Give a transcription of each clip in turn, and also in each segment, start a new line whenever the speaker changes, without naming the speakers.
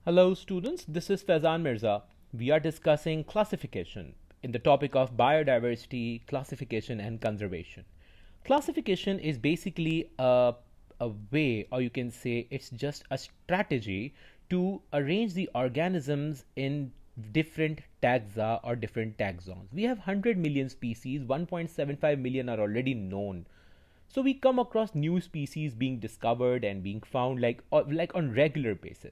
Hello, students. This is Faizan Mirza. We are discussing classification in the topic of biodiversity, classification, and conservation. Classification is basically a way, or you can say it's just a strategy to arrange the organisms in different taxa or different taxons. We have 100 million species, 1.75 million are already known. So we come across new species being discovered and being found like on regular basis.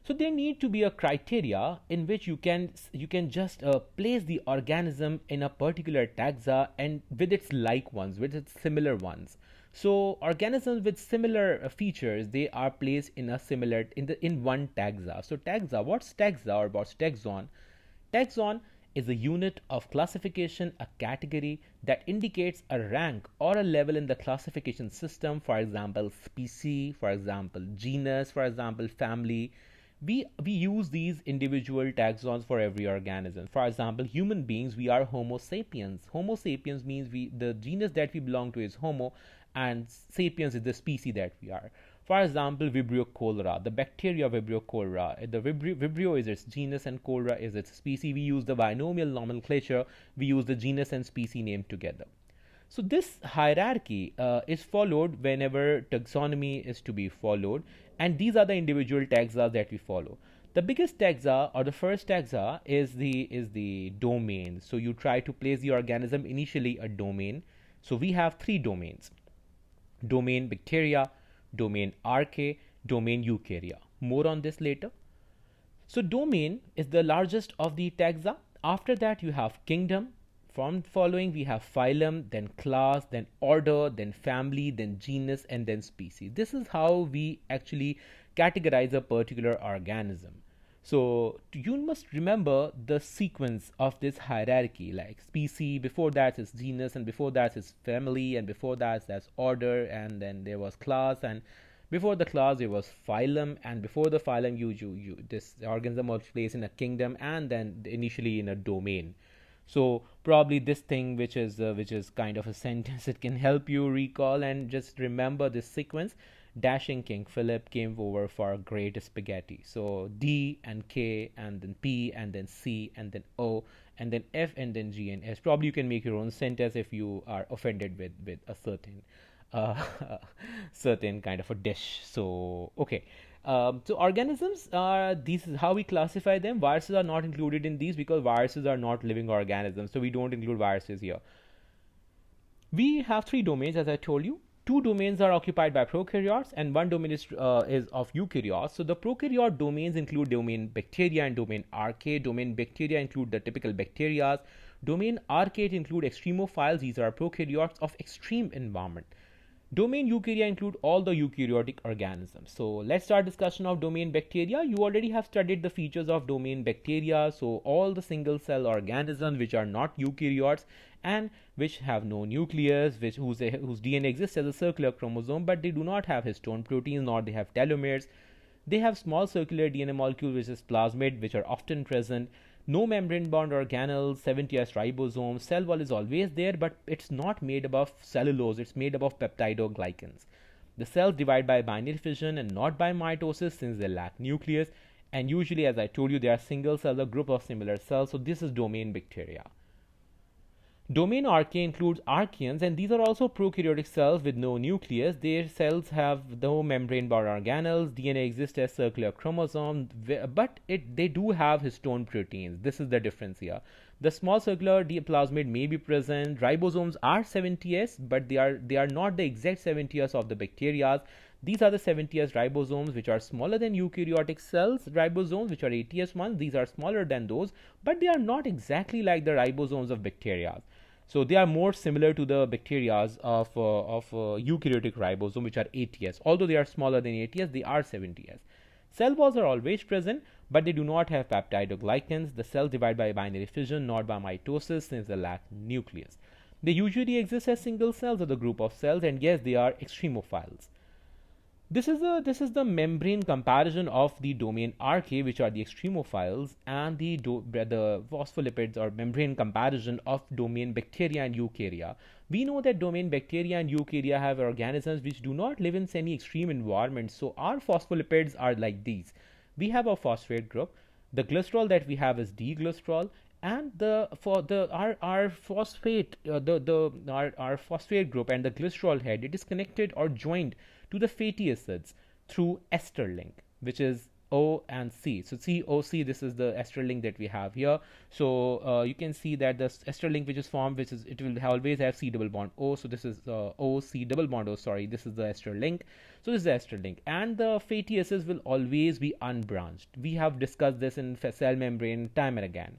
So there need to be a criteria in which you can just place the organism in a particular taxa and with its like ones, with its similar ones. So organisms with similar features, they are placed in a similar in one taxa. So taxa, what's taxa or what's taxon? Taxon is a unit of classification, a category that indicates a rank or a level in the classification system. For example, species, for example, genus, for example, family. We use these individual taxons for every organism. For example, human beings, we are Homo sapiens. Homo sapiens means the genus that we belong to is Homo, and sapiens is the species that we are. For example, Vibrio cholera, the bacteria Vibrio cholera. The Vibrio is its genus and cholera is its species. We use the binomial nomenclature. We use the genus and species name together. So this hierarchy is followed whenever taxonomy is to be followed, and these are the individual taxa that we follow. The biggest taxa or the first taxa is the domain. So you try to place the organism initially a domain. So we have three domains: domain bacteria, domain archaea, domain eukarya. More on this later. So domain is the largest of the taxa. After that you have kingdom. From following we have phylum, then class, then order, then family, then genus, and then species. This is how we actually categorize a particular organism. So you must remember the sequence of this hierarchy, like species, before that is genus, and before that is family, and before that's order, and then there was class, and before the class there was phylum, and before the phylum you this organism was placed in a kingdom, and then initially in a domain. So probably this thing which is kind of a sentence, it can help you recall and just remember this sequence. Dashing King Philip came over for great spaghetti. So D and K and then P and then C and then O and then F and then G and S. Probably you can make your own sentence if you are offended with a certain uh, certain kind of a dish. So okay. So organisms are, this is how we classify them. Viruses are not included in these because viruses are not living organisms, so we don't include viruses here. We have three domains, as I told you. Two domains are occupied by prokaryotes, and one domain is of eukaryotes. So the prokaryote domains include domain bacteria and domain archaea. Domain bacteria include the typical bacteria. Domain archaea include extremophiles. These are prokaryotes of extreme environment. Domain eukarya include all the eukaryotic organisms. So let's start discussion of domain bacteria. You already have studied the features of domain bacteria. So all the single cell organisms which are not eukaryotes and which have no nucleus, whose DNA exists as a circular chromosome, but they do not have histone proteins nor they have telomeres. They have small circular DNA molecules, which is plasmid, which are often present. No membrane bound organelles, 70S ribosomes. Cell wall is always there, but it's not made up of cellulose, it's made up of peptidoglycans. The cells divide by binary fission and not by mitosis since they lack nucleus. And usually, as I told you, they are single cells, a group of similar cells. So this is domain bacteria. Domain archaea includes archaeans, and these are also prokaryotic cells with no nucleus. Their cells have no membrane-bound organelles. DNA exists as circular chromosome, but they do have histone proteins. This is the difference here. The small circular plasmid may be present. Ribosomes are 70S, but they are not the exact 70S of the bacteria. These are the 70S ribosomes, which are smaller than eukaryotic cells ribosomes, which are 80S ones. These are smaller than those, but they are not exactly like the ribosomes of bacteria. So they are more similar to the bacteria of eukaryotic ribosome, which are 80S. Although they are smaller than 80S, they are 70S. Cell walls are always present, but they do not have peptidoglycans. The cells divide by binary fission, not by mitosis, since they lack nucleus. They usually exist as single cells or the group of cells, and yes, they are extremophiles. This is the membrane comparison of the domain archaea, which are the extremophiles, and the phospholipids or membrane comparison of domain bacteria and eukarya. We know that domain bacteria and eukarya have organisms which do not live in semi-extreme environments, so our phospholipids are like these. we have a phosphate group. The glycerol that we have is D-glycerol, and the for the our phosphate our phosphate group and the glycerol head, it is connected or joined to the fatty acids through ester link, which is O and C. So COC, this is the ester link that we have here. So you can see that the ester link which is formed, which is, it will always have C double bond O. So this is O C double bond O. Sorry, this is the ester link. So this is the ester link, and the fatty acids will always be unbranched. We have discussed this in cell membrane time and again.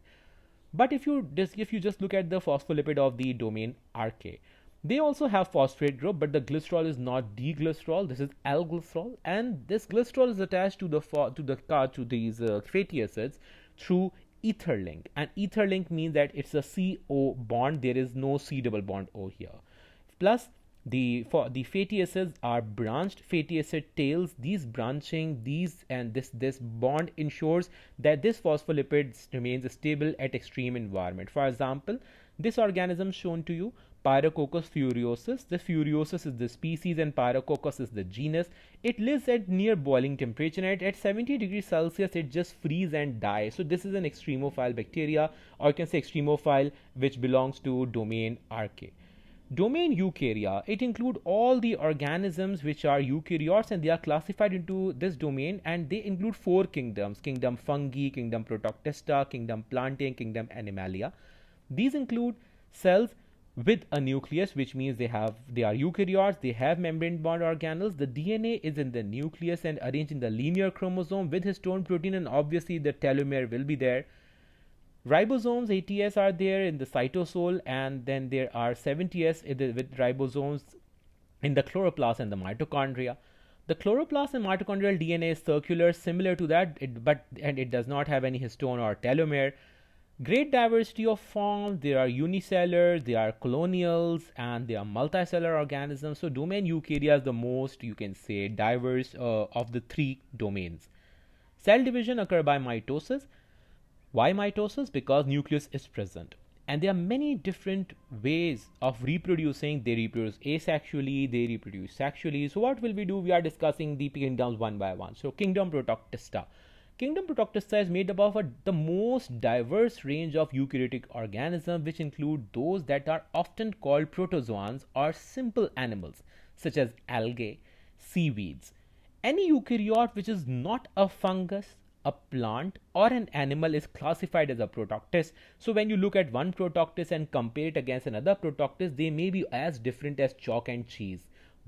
But if you just look at the phospholipid of the domain RK, they also have phosphate group, but the glycerol is not D-glycerol. This is L-glycerol, and this glycerol is attached to these fatty acids through ether link. And ether link means that it's a CO bond. There is no C double bond O here. Plus, the fatty acids are branched fatty acid tails. These branching, this bond ensures that this phospholipid remains stable at extreme environment. For example, this organism shown to you, Pyrococcus furiosus. The furiosus is the species and Pyrococcus is the genus. It lives at near boiling temperature, and at 70 degrees Celsius it just freeze and die. So this is an extremophile bacteria, or you can say extremophile, which belongs to domain RK. Domain Eukarya, it includes all the organisms which are eukaryotes, and they are classified into this domain, and they include 4 kingdoms: kingdom fungi, kingdom protoctista, kingdom plantae, and kingdom animalia. These include cells with a nucleus, which means they are eukaryotes, they have membrane bound organelles. The DNA is in the nucleus and arranged in the linear chromosome with histone protein, and obviously the telomere will be there. Ribosomes, ATS, are there in the cytosol, and then there are 70S with ribosomes in the chloroplast and the mitochondria. The chloroplast and mitochondrial DNA is circular, similar to that, and it does not have any histone or telomere. Great diversity of forms. There are unicellular, there are colonials, and there are multicellular organisms. So domain Eukarya is the most, you can say, diverse of the 3 domains. Cell division occur by mitosis. Why mitosis? Because nucleus is present. And there are many different ways of reproducing. They reproduce asexually, they reproduce sexually. So what will we do? We are discussing the kingdoms one by one. So kingdom Protoctista. Kingdom Protoctista is made up of the most diverse range of eukaryotic organisms, which include those that are often called protozoans or simple animals, such as algae, seaweeds. Any eukaryote which is not a fungus, a plant, or an animal is classified as a protoctist. So when you look at one protoctist and compare it against another protoctist, they may be as different as chalk and cheese,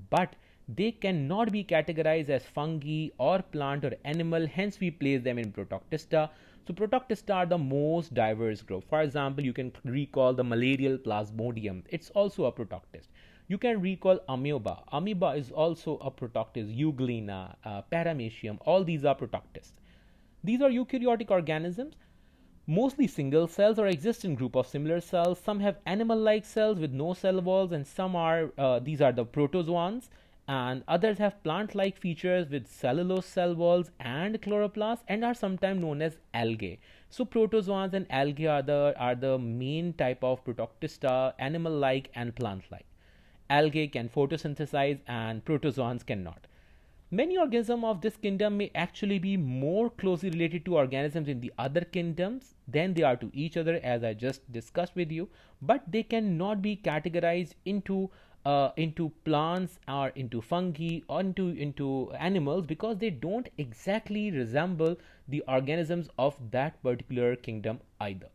but they cannot be categorized as fungi or plant or animal, hence we place them in Protoctista. So Protoctista are the most diverse group. For example, you can recall the malarial Plasmodium. It's also a protoctist. You can recall amoeba. Amoeba is also a protoctist. Euglena, Paramecium, all these are protoctists. These are eukaryotic organisms, mostly single cells or exist in group of similar cells. Some have animal-like cells with no cell walls, and some are these are the protozoans, and others have plant-like features with cellulose cell walls and chloroplast, and are sometimes known as algae. So protozoans and algae are the main type of protoctista, animal-like and plant-like. Algae can photosynthesize and protozoans cannot. Many organisms of this kingdom may actually be more closely related to organisms in the other kingdoms than they are to each other, as I just discussed with you, but they cannot be categorized into plants or into fungi or into animals, because they don't exactly resemble the organisms of that particular kingdom either.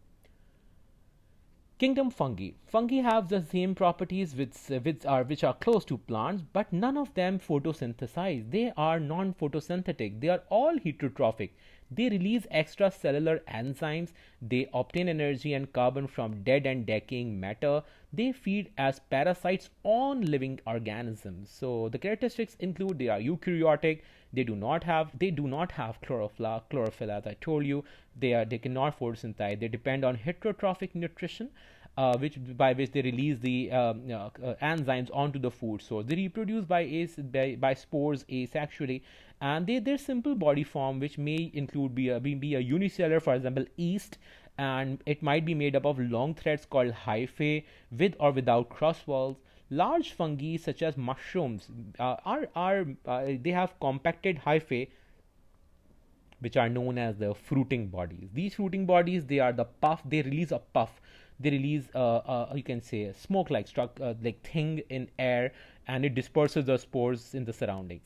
Kingdom fungi. Fungi have the same properties which are close to plants, but none of them photosynthesize. They are non-photosynthetic. They are all heterotrophic. They release extracellular enzymes. They obtain energy and carbon from dead and decaying matter. They feed as parasites on living organisms. So the characteristics include they are eukaryotic. They do not have chlorophyll, as I told you. They cannot photosynthesize. They depend on heterotrophic nutrition, which they release the enzymes onto the food source. They reproduce by spores asexually, and their simple body form, which may include be a unicellular, for example, yeast, and it might be made up of long threads called hyphae with or without cross walls. Large fungi such as mushrooms they have compacted hyphae which are known as the fruiting bodies. These fruiting bodies, they are the puff. They release a puff. They release, you can say, a smoke-like like thing in air, and it disperses the spores in the surroundings.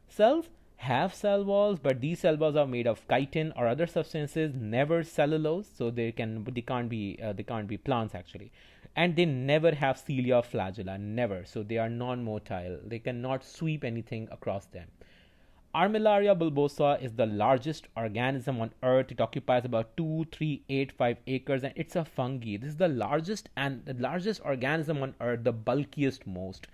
Cells have cell walls, but these cell walls are made of chitin or other substances, never cellulose, so they can't be plants actually, and they never have cilia or flagella, never. So they are non-motile. They cannot sweep anything across them. Armillaria bulbosa is the largest organism on Earth. It occupies about 2385 acres, and it's a fungi. This is the largest organism on Earth, the bulkiest most,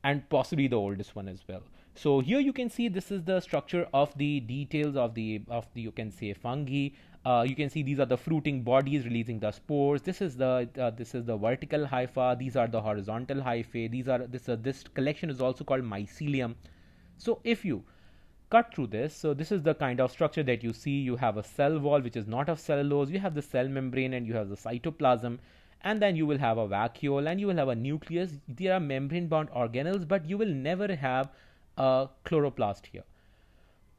and possibly the oldest one as well. So here you can see this is the structure of the details of the you can say fungi. You can see these are the fruiting bodies releasing the spores. This is the vertical hypha. These are the horizontal hyphae. This collection is also called mycelium. So if you cut through this, so this is the kind of structure that you see. You have a cell wall which is not of cellulose, you have the cell membrane, and you have the cytoplasm, and then you will have a vacuole, and you will have a nucleus. There are membrane bound organelles, but you will never have a chloroplast here.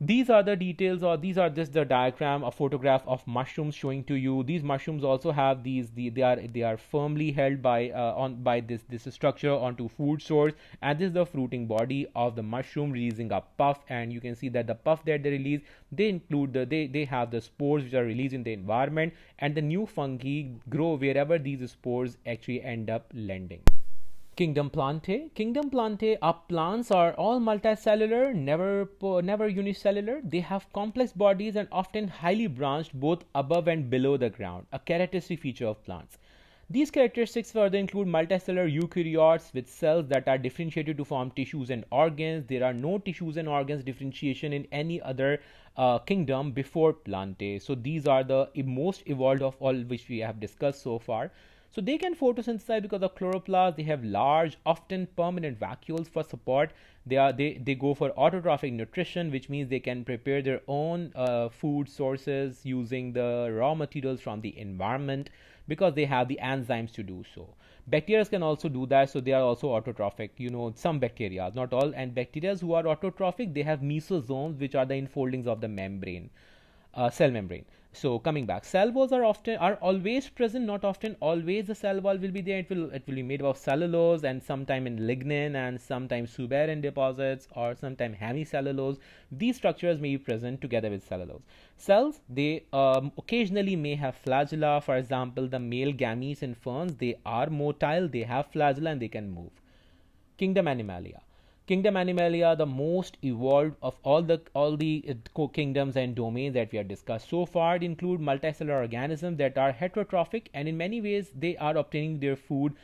These are the details, or these are just the diagram, a photograph of mushrooms showing to you. These mushrooms also have they are firmly held by on by this structure onto food source, and this is the fruiting body of the mushroom releasing a puff. And you can see that the puff that they release, they have the spores which are released in the environment, and the new fungi grow wherever these spores actually end up landing. Kingdom Plantae. Kingdom Plantae are plants are all multicellular, never unicellular. They have complex bodies and often highly branched both above and below the ground, a characteristic feature of plants. These characteristics further include multicellular eukaryotes with cells that are differentiated to form tissues and organs. There are no tissues and organs differentiation in any other kingdom before Plantae. So these are the most evolved of all which we have discussed so far. So they can photosynthesize because of chloroplast. They have large, often permanent vacuoles for support. They go for autotrophic nutrition, which means they can prepare their own food sources using the raw materials from the environment because they have the enzymes to do so. Bacteria can also do that, so they are also autotrophic. Some bacteria, not all, and bacteria who are autotrophic, they have mesosomes, which are the enfoldings of the membrane, cell membrane. So coming back, cell walls are always present, not often, always. The cell wall will be there. It will be made of cellulose, and sometime in lignin, and sometimes suberin deposits, or sometimes hemicellulose. These structures may be present together with cellulose. Cells, they occasionally may have flagella. For example, the male gametes in ferns, they are motile, they have flagella, and they can move. Kingdom Animalia. Kingdom Animalia, the most evolved of all the kingdoms and domains that we have discussed so far, include multicellular organisms that are heterotrophic, and in many ways they are obtaining their food.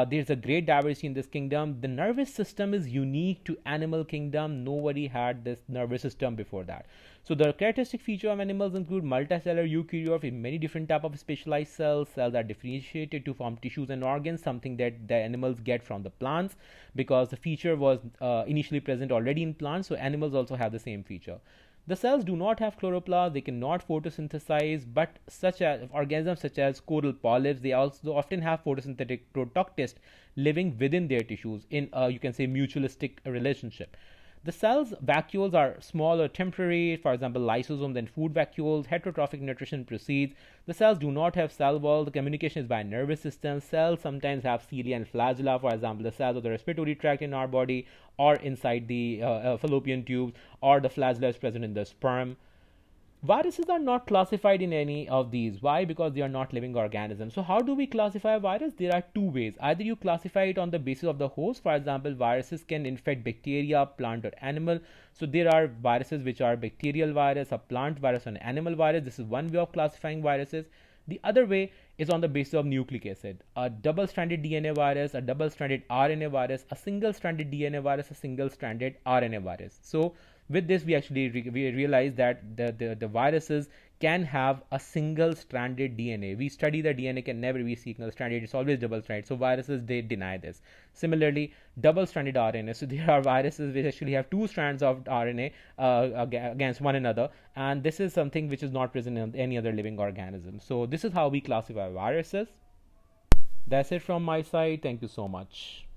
There's a great diversity in this kingdom. The nervous system is unique to animal kingdom. Nobody had this nervous system before that. So the characteristic feature of animals include multicellular eukaryotes with many different type of specialized cells. Cells are differentiated to form tissues and organs, something that the animals get from the plants, because the feature was initially present already in plants. So animals also have the same feature. The cells do not have chloroplast, they cannot photosynthesize, but such as organisms such as coral polyps, they also often have photosynthetic protoctists living within their tissues in you can say mutualistic relationship. The cell's vacuoles are small or temporary, for example, lysosomes and food vacuoles. Heterotrophic nutrition proceeds. The cells do not have cell wall. The communication is by nervous system. Cells sometimes have cilia and flagella, for example, the cells of the respiratory tract in our body, or inside the fallopian tubes, or the flagella is present in the sperm. Viruses are not classified in any of these. Why? Because they are not living organisms. So how do we classify a virus? There are two ways. Either you classify it on the basis of the host. For example, viruses can infect bacteria, plant, or animal. So there are viruses which are bacterial virus, a plant virus, and an animal virus. This is one way of classifying viruses. The other way is on the basis of nucleic acid. A double-stranded DNA virus, a double-stranded RNA virus, a single-stranded DNA virus, a single-stranded RNA virus. So with this, we actually we realize that the viruses can have a single-stranded DNA. We study that DNA can never be single-stranded; it's always double-stranded. So viruses, they deny this. Similarly, double-stranded RNA. So there are viruses which actually have two strands of RNA against one another, and this is something which is not present in any other living organism. So this is how we classify viruses. That's it from my side. Thank you so much.